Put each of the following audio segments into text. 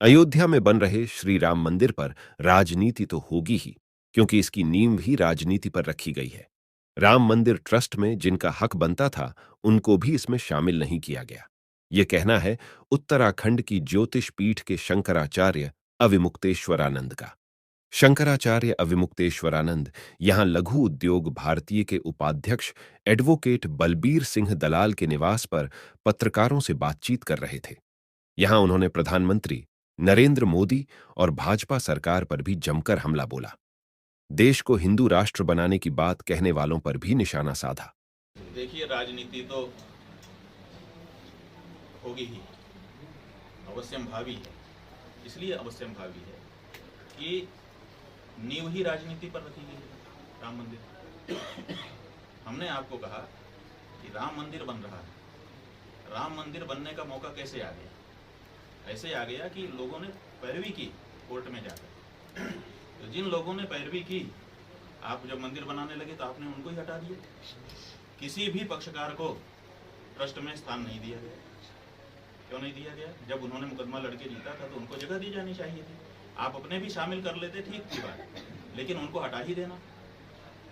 अयोध्या में बन रहे श्री राम मंदिर पर राजनीति तो होगी ही, क्योंकि इसकी नींव भी राजनीति पर रखी गई है। राम मंदिर ट्रस्ट में जिनका हक बनता था, उनको भी इसमें शामिल नहीं किया गया। ये कहना है उत्तराखंड की ज्योतिष पीठ के शंकराचार्य अविमुक्तेश्वरानंद का। शंकराचार्य अविमुक्तेश्वरानंद यहां लघु उद्योग भारतीय के उपाध्यक्ष एडवोकेट बलबीर सिंह दलाल के निवास पर पत्रकारों से बातचीत कर रहे थे। यहां उन्होंने प्रधानमंत्री नरेंद्र मोदी और भाजपा सरकार पर भी जमकर हमला बोला। देश को हिंदू राष्ट्र बनाने की बात कहने वालों पर भी निशाना साधा। देखिए, राजनीति तो होगी ही, अवश्यम भावी है। इसलिए अवश्यम भावी है कि नींव ही राजनीति पर रखी गई है। राम मंदिर, हमने आपको कहा कि राम मंदिर बन रहा है। राम मंदिर बनने का मौका कैसे आ गया? ऐसे आ गया कि लोगों ने पैरवी की कोर्ट में जाकर। तो जिन लोगों ने पैरवी की, आप जब मंदिर बनाने लगे तो आपने उनको ही हटा दिया। किसी भी पक्षकार को ट्रस्ट में स्थान नहीं दिया गया। क्यों नहीं दिया गया? जब उन्होंने मुकदमा लड़के जीता था तो उनको जगह दी जानी चाहिए थी। आप अपने भी शामिल कर लेते, ठीक थी बात, लेकिन उनको हटा ही देना।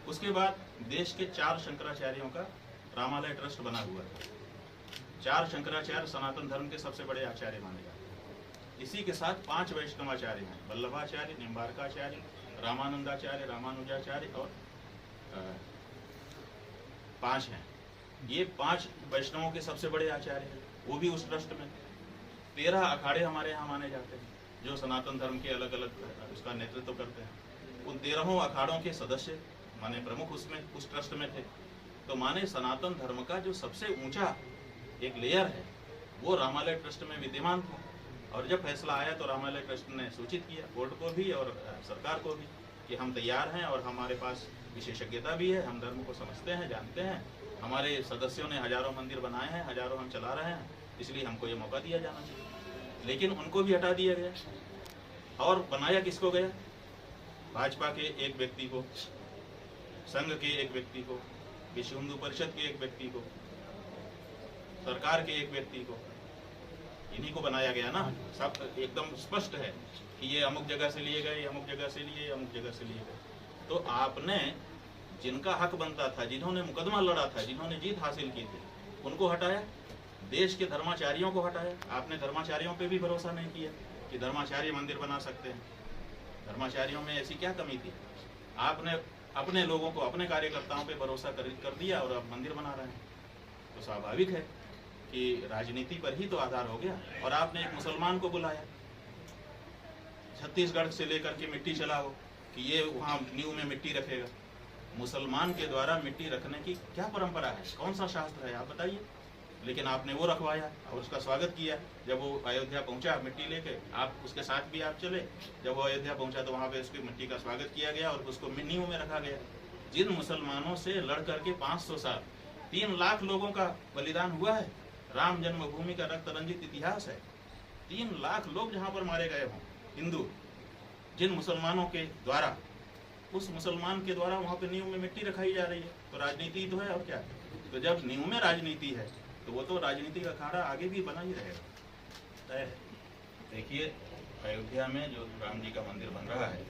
उसके बाद देश के 4 शंकराचार्यों का रामालय ट्रस्ट बना हुआ है। 4 शंकराचार्य सनातन धर्म के सबसे बड़े आचार्य माने जाते हैं। इसी के साथ 5 वैष्णवाचार्य हैं, वल्लभाचार्य, निम्बारकाचार्य, रामानंदाचार्य, रामानुजाचार्य और 5 हैं। ये 5 वैष्णवों के सबसे बड़े आचार्य हैं, वो भी उस ट्रस्ट में। 13 अखाड़े हमारे यहाँ माने जाते हैं जो सनातन धर्म के अलग अलग उसका नेतृत्व करते हैं। उन 13 अखाड़ों के सदस्य माने प्रमुख उसमें उस ट्रस्ट में थे। तो माने सनातन धर्म का जो सबसे ऊंचा एक लेयर है वो रामालय ट्रस्ट में विद्यमान था। और जब फैसला आया तो रामालय ट्रस्ट ने सूचित किया कोर्ट को भी और सरकार को भी कि हम तैयार हैं और हमारे पास विशेषज्ञता भी है, हम धर्म को समझते हैं, जानते हैं, हमारे सदस्यों ने हजारों मंदिर बनाए हैं, हजारों हम चला रहे हैं, इसलिए हमको ये मौका दिया जाना चाहिए। लेकिन उनको भी हटा दिया गया। और बनाया किसको गया? भाजपा के एक व्यक्ति को, संघ के एक व्यक्ति को, विश्व हिंदू परिषद के एक व्यक्ति को, सरकार के एक व्यक्ति को, इन्हीं को बनाया गया ना। सब एकदम स्पष्ट है कि ये अमुक जगह से लिए गए, अमुक जगह से लिए, अमुक जगह से लिए गए। तो आपने जिनका हक बनता था, जिन्होंने मुकदमा लड़ा था, जिन्होंने जीत हासिल की थी, उनको हटाया। देश के धर्माचार्यों को हटाया। आपने धर्माचार्यों पे भी भरोसा नहीं किया कि धर्माचार्य मंदिर बना सकते हैं। धर्माचार्यों में ऐसी क्या कमी थी? आपने अपने लोगों को, अपने कार्यकर्ताओं पे भरोसा कर दिया और अब मंदिर बना रहे हैं। तो स्वाभाविक है कि राजनीति पर ही तो आधार हो गया। और आपने एक मुसलमान को बुलाया, छत्तीसगढ़ से लेकर के मिट्टी चलाओ कि ये वहाँ नींव में मिट्टी रखेगा। मुसलमान के द्वारा मिट्टी रखने की क्या परंपरा है? कौन सा शास्त्र है? आप बताइए। लेकिन आपने वो रखवाया और उसका स्वागत किया। जब वो अयोध्या पहुंचा मिट्टी लेके, आप उसके साथ भी आप चले। जब वो अयोध्या पहुंचा तो वहाँ पे उसकी मिट्टी का स्वागत किया गया और उसको नींव में रखा गया। जिन मुसलमानों से लड़ करके 500 साल 3 लाख लोगों का बलिदान हुआ है। राम जन्मभूमि का रक्त रंजित इतिहास है। 3 लाख लोग जहाँ पर मारे गए हों हिंदू, जिन मुसलमानों के द्वारा, उस मुसलमान के द्वारा वहाँ पे नींव में मिट्टी रखाई जा रही है। तो राजनीति तो है और क्या। तो जब नींव में राजनीति है तो वो तो राजनीति का अखाड़ा आगे भी बना ही रहेगा, तय है। देखिए, अयोध्या में जो राम जी का मंदिर बन रहा है,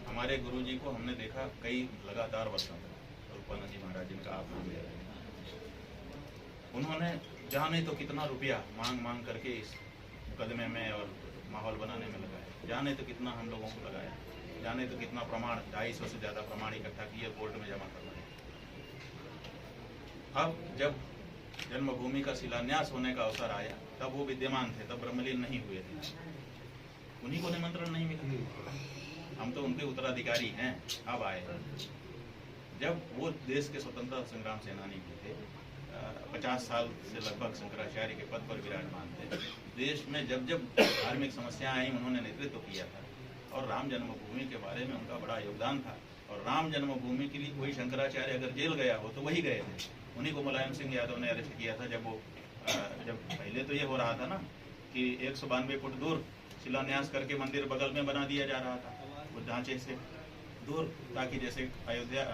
हमारे गुरु जी को हमने देखा कई लगातार वर्षों तक, रूपानंद जी महाराज जिनका आप नाम ले रहे हैं, उन्होंने जाने तो कितना रुपया मांग मांग करके इस मुकदमे में और माहौल बनाने में लगाया। जाने तो कितना हम लोगों को लगाया, जाने तो कितना प्रमाण, 250 से ज़्यादा प्रमाण इकट्ठा किए, कोर्ट में जमा करवाए। अब जब जन्मभूमि का शिलान्यास होने का अवसर आया तब वो विद्यमान थे, तब ब्रह्मलीन नहीं हुए थे, उन्हीं को निमंत्रण नहीं मिला। हम तो उनके उत्तराधिकारी हैं, अब आए। जब वो देश के स्वतंत्रता संग्राम सेनानी भी थे, 50 साल से लगभग शंकराचार्य के पद पर विराजमान थे। देश में जब जब धार्मिक समस्याएं आई उन्होंने नेतृत्व किया था और राम जन्मभूमि के बारे में उनका बड़ा योगदान था। और राम जन्मभूमि के लिए कोई शंकराचार्य अगर जेल गया हो तो वही गए थे। उन्हीं को मुलायम सिंह यादव ने अरेस्ट किया था। जब पहले तो ये हो रहा था ना कि 192 फुट दूर शिलान्यास करके मंदिर बगल में बना दिया जा रहा था, वो ढांचे से दूर, ताकि जैसे अयोध्या,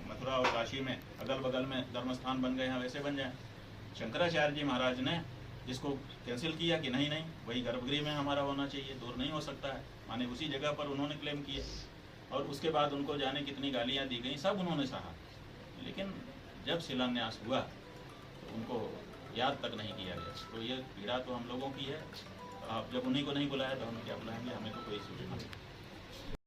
मथुरा और काशी में अगल बगल में धर्म स्थान बन गए हैं वैसे बन जाए। शंकराचार्य जी महाराज ने जिसको कैंसिल किया कि नहीं नहीं वही गर्भगृह में हमारा होना चाहिए, दूर नहीं हो सकता है, माने उसी जगह पर उन्होंने क्लेम किया। और उसके बाद उनको जाने कितनी गालियाँ दी गई, सब उन्होंने सहा। लेकिन जब शिलान्यास हुआ तो उनको याद तक नहीं किया गया। तो ये पीड़ा तो हम लोगों की है। अब जब उन्हीं को नहीं बुलाया तो हम क्या बुलाएंगे, हमें तो कोई सूचना नहीं।